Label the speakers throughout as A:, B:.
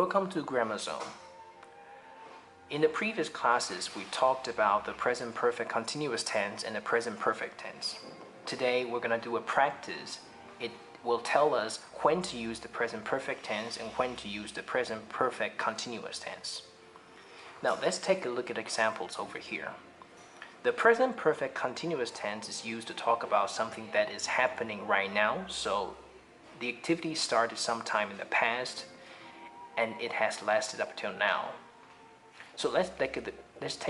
A: Welcome to Grammar Zone. In the previous classes, we talked about the present perfect continuous tense and the present perfect tense. Today, we're going to do a practice. It will tell us when to use the present perfect tense and when to use the present perfect continuous tense. Now, let's take a look at examples over here. The present perfect continuous tense is used to talk about something that is happening right now. So, the activity started sometime in the past and it has lasted up till now. So let's take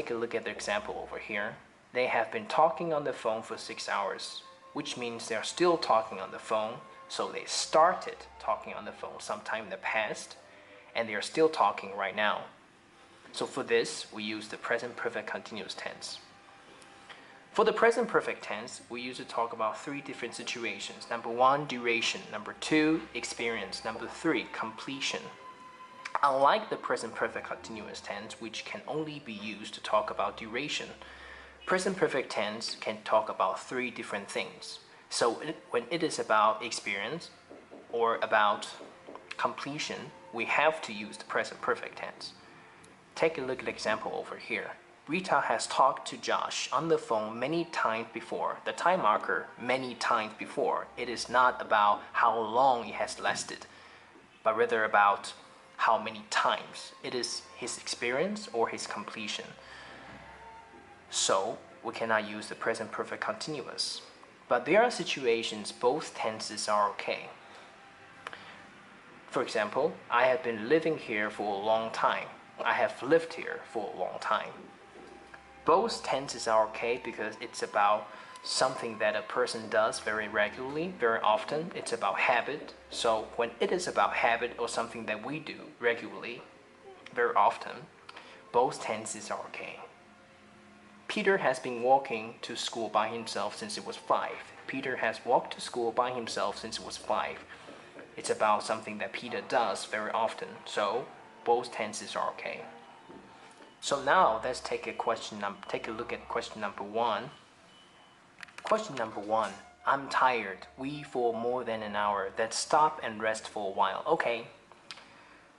A: a look at the example over here. They have been talking on the phone for 6 hours, which means they're still talking on the phone. So they started talking on the phone sometime in the past and they are still talking right now. So for this, we use the present perfect continuous tense. For the present perfect tense, we use to talk about three different situations. Number one, duration. Number two, experience. Number three, completion. Unlike the present perfect continuous tense, which can only be used to talk about duration, present perfect tense can talk about three different things. So when it is about experience or about completion, we have to use the present perfect tense. Take a look at the example over here. Rita has talked to Josh on the phone many times before. The time marker, many times before, it is not about how long it has lasted, but rather about how many times. It is his experience or his completion. So we cannot use the present perfect continuous. But there are situations both tenses are okay. For example, I have been living here for a long time. I have lived here for a long time. Both tenses are okay because it's about something that a person does very regularly, very often. It's about habit. So when it is about habit or something that we do regularly, very often, both tenses are okay. Peter has been walking to school by himself since he was 5. Peter has walked to school by himself since he was 5. It's about something that Peter does very often. So both tenses are okay. So now let's take a look at question number 1. Question number 1. I'm tired. We for more than an hour. Let's stop and rest for a while. Okay.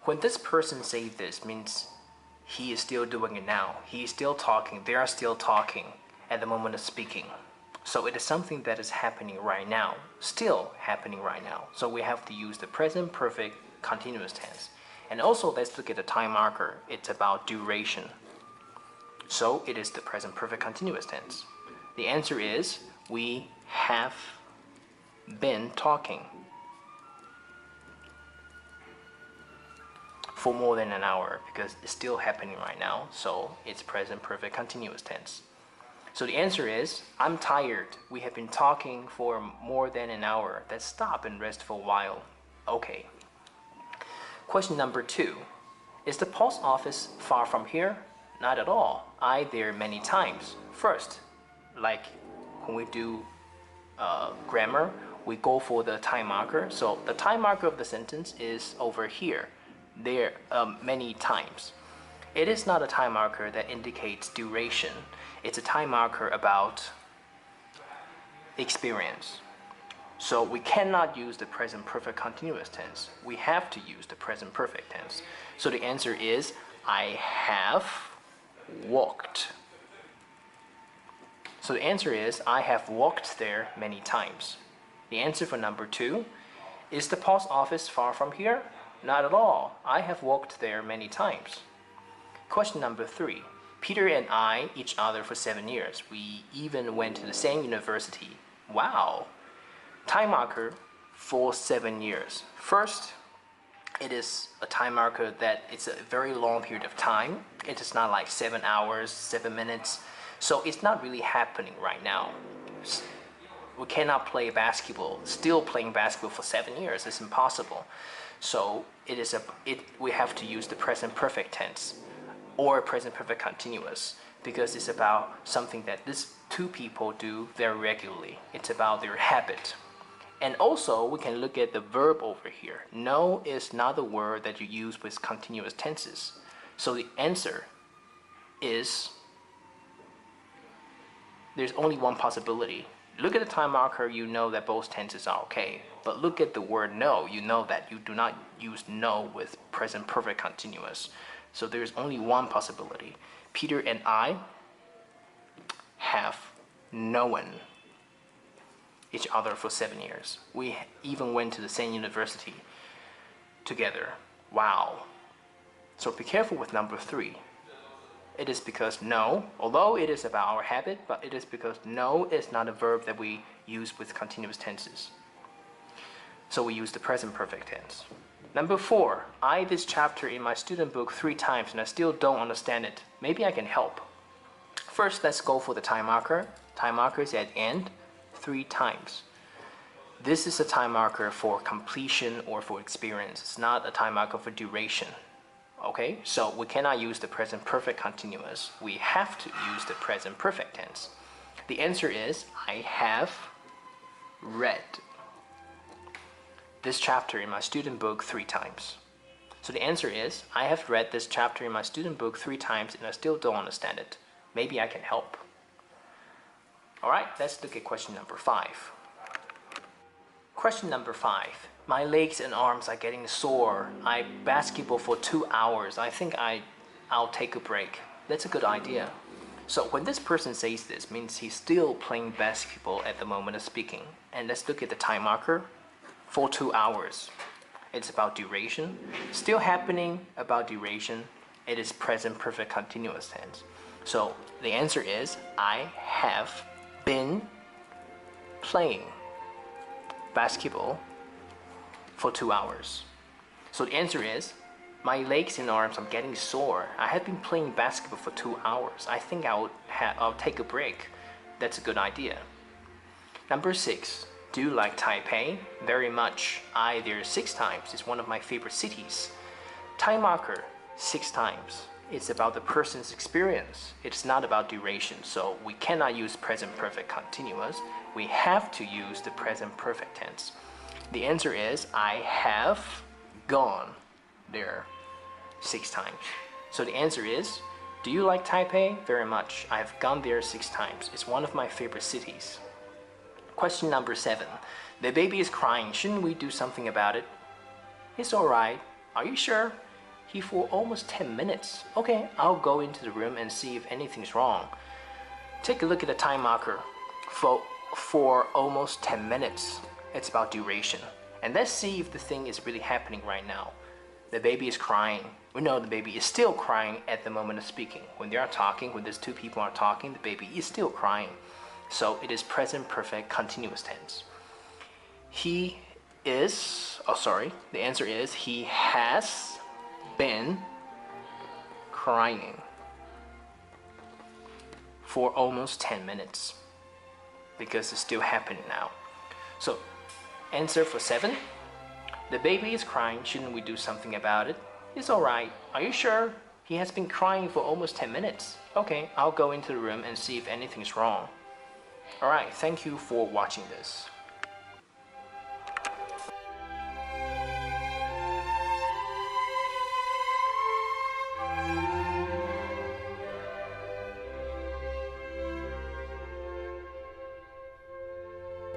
A: When this person says this, means he is still doing it now. He is still talking. They are still talking at the moment of speaking. So it is something that is happening right now. Still happening right now. So we have to use the present perfect continuous tense. And also let's look at the time marker. It's about duration. So it is the present perfect continuous tense. The answer is we have been talking for more than an hour because it's still happening right now. So it's present perfect continuous tense. So the answer is I'm tired. We have been talking for more than an hour. Let's stop and rest for a while. Okay. Question number 2. Is the post office far from here? Not at all. I there many times. First, like when we do grammar, we go for the time marker. So the time marker of the sentence is over here. There many times. It is not a time marker that indicates duration. It's a time marker about experience. So we cannot use the present perfect continuous tense. We have to use the present perfect tense. So the answer is I have walked. So the answer is I have walked there many times. The answer for number 2, is the post office far from here? Not at all. I have walked there many times. Question number 3. Peter and I each other for 7 years. We even went to the same university. Wow. Time marker for 7 years. First, it is a time marker that it's a very long period of time. It is not like 7 hours, 7 minutes. So it's not really happening right now. We cannot play basketball, still playing basketball for 7 years. It's impossible. So we have to use the present perfect tense or present perfect continuous because it's about something that these two people do very regularly. It's about their habit. And also, we can look at the verb over here. No is not the word that you use with continuous tenses. So the answer is, there's only one possibility. Look at the time marker, you know that both tenses are okay. But look at the word no, you know that you do not use no with present perfect continuous. So there's only one possibility. Peter and I have known each other for 7 years. We even went to the same university together. Wow. So be careful with number 3. It is because no, although it is about our habit, but it is because no is not a verb that we use with continuous tenses. So we use the present perfect tense. Number 4, I this chapter in my student book 3 times and I still don't understand it. Maybe I can help. First, let's go for the time marker. Time marker is at end 3 times. This is a time marker for completion or for experience. It's not a time marker for duration. Okay, so we cannot use the present perfect continuous. We have to use the present perfect tense. The answer is, I have read this chapter in my student book 3 times. So the answer is, I have read this chapter in my student book 3 times and I still don't understand it. Maybe I can help. Alright, let's look at question number 5. Question number 5. My legs and arms are getting sore. I basketball for 2 hours. I think I'll take a break. That's a good idea. So when this person says this, means he's still playing basketball at the moment of speaking. And let's look at the time marker. For 2 hours. It's about duration. Still happening about duration. It is present perfect continuous tense. So the answer is, I have been playing basketball for 2 hours. So the answer is, my legs and arms are getting sore. I have been playing basketball for 2 hours. I think I'll take a break. That's a good idea. Number 6. Do you like Taipei? Very much. I there 6 times. It's one of my favorite cities. Time marker 6 times. It's about the person's experience. It's not about duration. So we cannot use present perfect continuous. We have to use the present perfect tense. The answer is, I have gone there 6 times. So the answer is, do you like Taipei? Very much. I've gone there 6 times. It's one of my favorite cities. Question number 7. The baby is crying. Shouldn't we do something about it? It's alright. Are you sure? He for almost 10 minutes. Okay, I'll go into the room and see if anything's wrong. Take a look at the time marker. For almost 10 minutes. It's about duration. And let's see if the thing is really happening right now. The baby is crying. We know the baby is still crying at the moment of speaking. When they are talking, when these 2 people are talking, the baby is still crying. So it is present perfect continuous tense. The answer is, he has been crying for almost 10 minutes. Because it's still happening now. So, answer for 7. The baby is crying. Shouldn't we do something about it? It's alright. Are you sure? He has been crying for almost 10 minutes. Okay, I'll go into the room and see if anything's wrong. Alright, thank you for watching this.